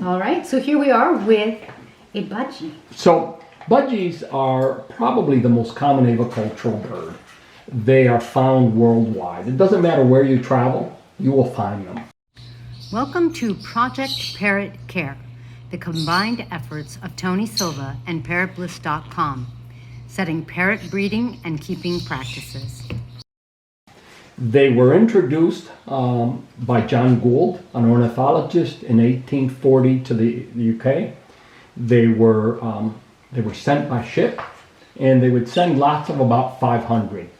All right, so here we are with a budgie. So budgies are probably the most common avicultural bird. They are found worldwide. It doesn't matter where you travel, you will find them. Welcome to Project Parrot Care, the combined efforts of Tony Silva and ParrotBliss.com, setting parrot breeding and keeping practices. They were introduced by John Gould, an ornithologist, in 1840 to the UK. They were sent by ship, and they would send lots of about 500.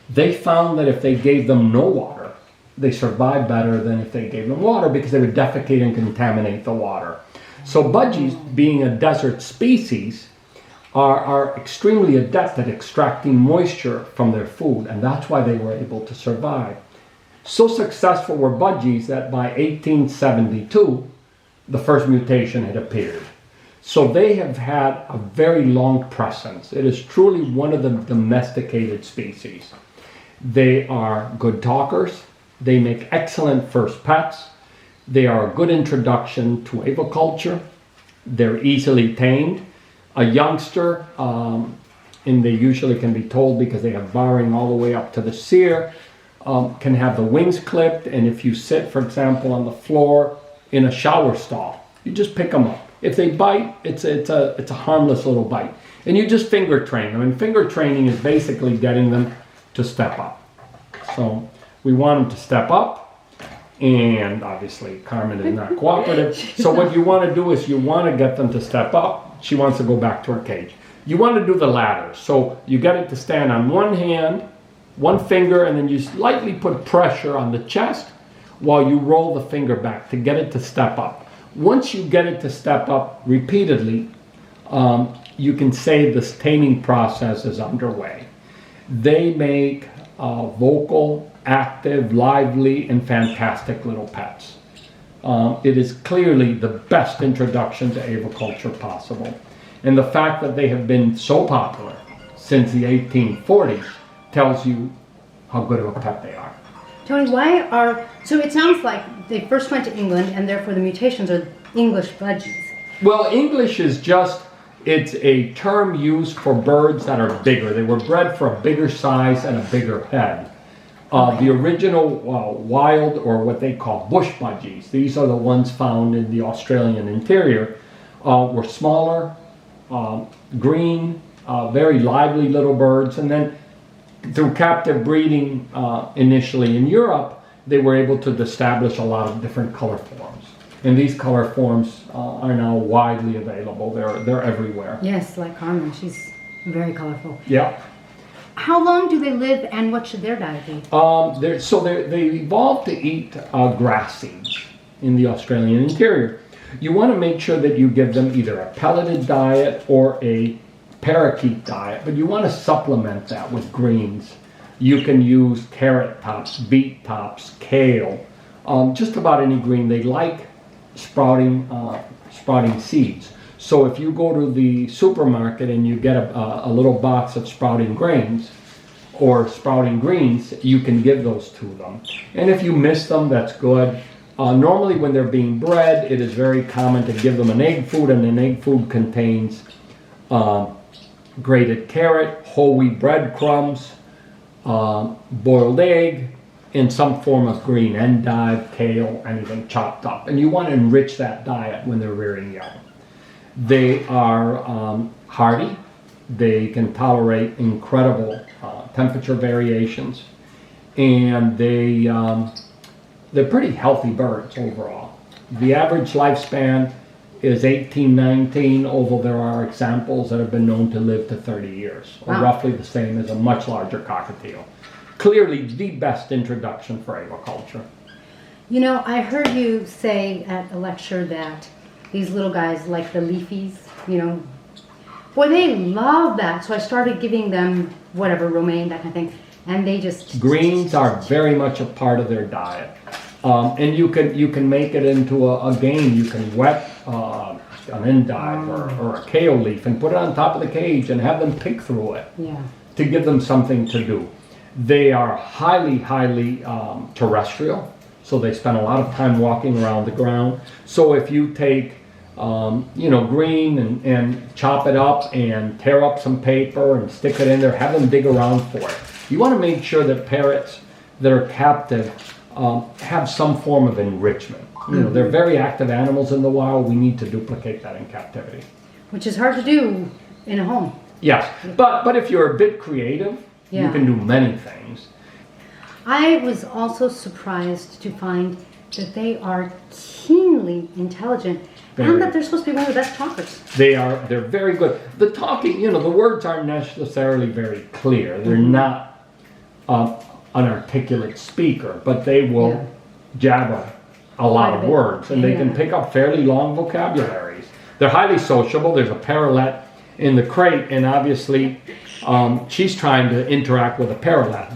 They found that if they gave them no water, they survived better than if they gave them water because they would defecate and contaminate the water. So budgies, being a desert species, are extremely adept at extracting moisture from their food, and that's why they were able to survive. So successful were budgies that by 1872, the first mutation had appeared. So they have had a very long presence. It is truly one of the domesticated species. They are good talkers. They make excellent first pets. They are a good introduction to aviculture. They're easily tamed. A youngster, and they usually can be told because they have barring all the way up to the cere, can have the wings clipped, and if you sit, for example, on the floor in a shower stall, you just pick them up. If they bite, it's a harmless little bite. And you just finger train them, and finger training is basically getting them to step up. So we want them to step up. And obviously Carmen is not cooperative. So what you want to do is you want to get them to step up. She wants to go back to her cage. You want to do the latter. So you get it to stand on one hand, one finger, and then you slightly put pressure on the chest while you roll the finger back to get it to step up. Once you get it to step up repeatedly, you can say this taming process is underway. They make vocal, active, lively, and fantastic little pets. It is clearly the best introduction to aviculture possible. And the fact that they have been so popular since the 1840s tells you how good of a pet they are. Tony, so it sounds like they first went to England and therefore the mutations are English budgies. Well, English is it's a term used for birds that are bigger. They were bred for a bigger size and a bigger head. The original wild, or what they call bush budgies, these are the ones found in the Australian interior, were smaller, green, very lively little birds. And then through captive breeding initially in Europe, they were able to establish a lot of different color forms. And these color forms are now widely available. They're everywhere. Yes, like Carmen, she's very colorful. Yeah. How long do they live, and what should their diet be? They evolved to eat grass seeds in the Australian interior. You want to make sure that you give them either a pelleted diet or a parakeet diet, but you want to supplement that with greens. You can use carrot tops, beet tops, kale, just about any green. They like sprouting seeds. So if you go to the supermarket and you get a little box of sprouting grains or sprouting greens, you can give those to them. And if you miss them, that's good. Normally when they're being bred, it is very common to give them an egg food, and an egg food contains grated carrot, whole wheat breadcrumbs, boiled egg, and some form of green, endive, kale, anything chopped up. And you want to enrich that diet when they're rearing young. They are hardy. They can tolerate incredible temperature variations, and they're pretty healthy birds overall. The average lifespan is 18, 19, although there are examples that have been known to live to 30 years, or roughly the same as a much larger cockatiel. Clearly the best introduction for aviculture. You know, I heard you say at a lecture that these little guys like the leafies, you know. Boy, they love that. So I started giving them whatever, romaine, that kind of thing. And they just... Greens are very much a part of their diet. And you can make it into a game. You can wet an endive or a kale leaf and put it on top of the cage and have them pick through it to give them something to do. They are highly terrestrial, so they spend a lot of time walking around the ground. So if you take green and chop it up and tear up some paper and stick it in there, have them dig around for it. You want to make sure that parrots that are captive have some form of enrichment. They're very active animals in the wild. We need to duplicate that in captivity. Which is hard to do in a home. Yes, but if you're a bit creative, you can do many things. I was also surprised to find that they are keenly intelligent and that they're supposed to be one of the best talkers. They're very good. The talking, the words aren't necessarily very clear. They're not an articulate speaker, but they will jabber a lot of words, and they can pick up fairly long vocabularies. They're highly sociable. There's a parrot in the crate, and obviously she's trying to interact with a parrot.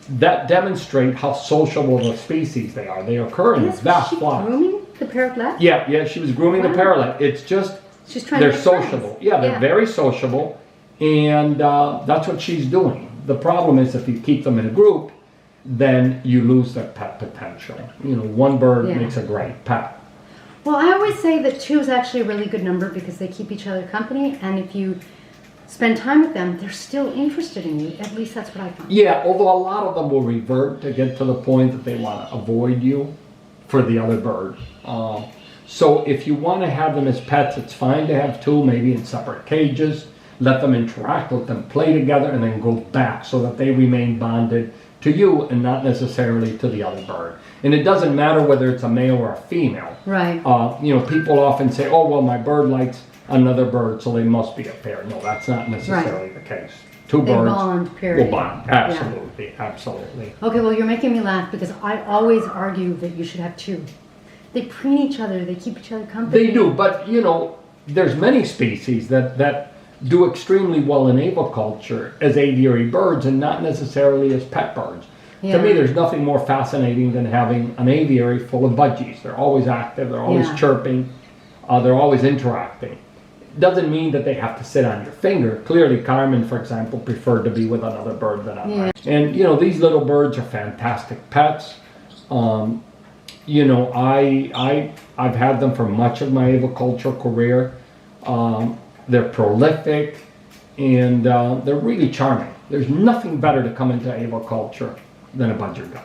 That demonstrates how sociable the species they are. They occur in vast flocks. Grooming the parrot? Yeah, she was grooming the parrot. It's just they're sociable. Yeah, they're very sociable, and that's what she's doing. The problem is if you keep them in a group, then you lose their pet potential. One bird makes a great pet. Well, I always say that 2 is actually a really good number because they keep each other company, and if you spend time with them, they're still interested in you. At least that's what I find. Yeah, although a lot of them will revert to get to the point that they want to avoid you for the other bird. So if you want to have them as pets, it's fine to have 2, maybe in separate cages. Let them interact, let them play together, and then go back so that they remain bonded to you and not necessarily to the other bird. And it doesn't matter whether it's a male or a female. Right. People often say, oh, well, my bird likes another bird, so they must be a pair. No, that's not necessarily the case. 2 birds bond, period. will bond. Absolutely, absolutely. Okay, well, you're making me laugh because I always argue that you should have 2. They preen each other, they keep each other company. They do, but there's many species that do extremely well in aviculture as aviary birds and not necessarily as pet birds. To me, there's nothing more fascinating than having an aviary full of budgies. They're always active, they're always chirping, they're always interacting. Doesn't mean that they have to sit on your finger. Clearly, Carmen, for example, preferred to be with another bird than I. And these little birds are fantastic pets. I've had them for much of my aviculture career. They're prolific, and they're really charming. There's nothing better to come into aviculture than a budger guy.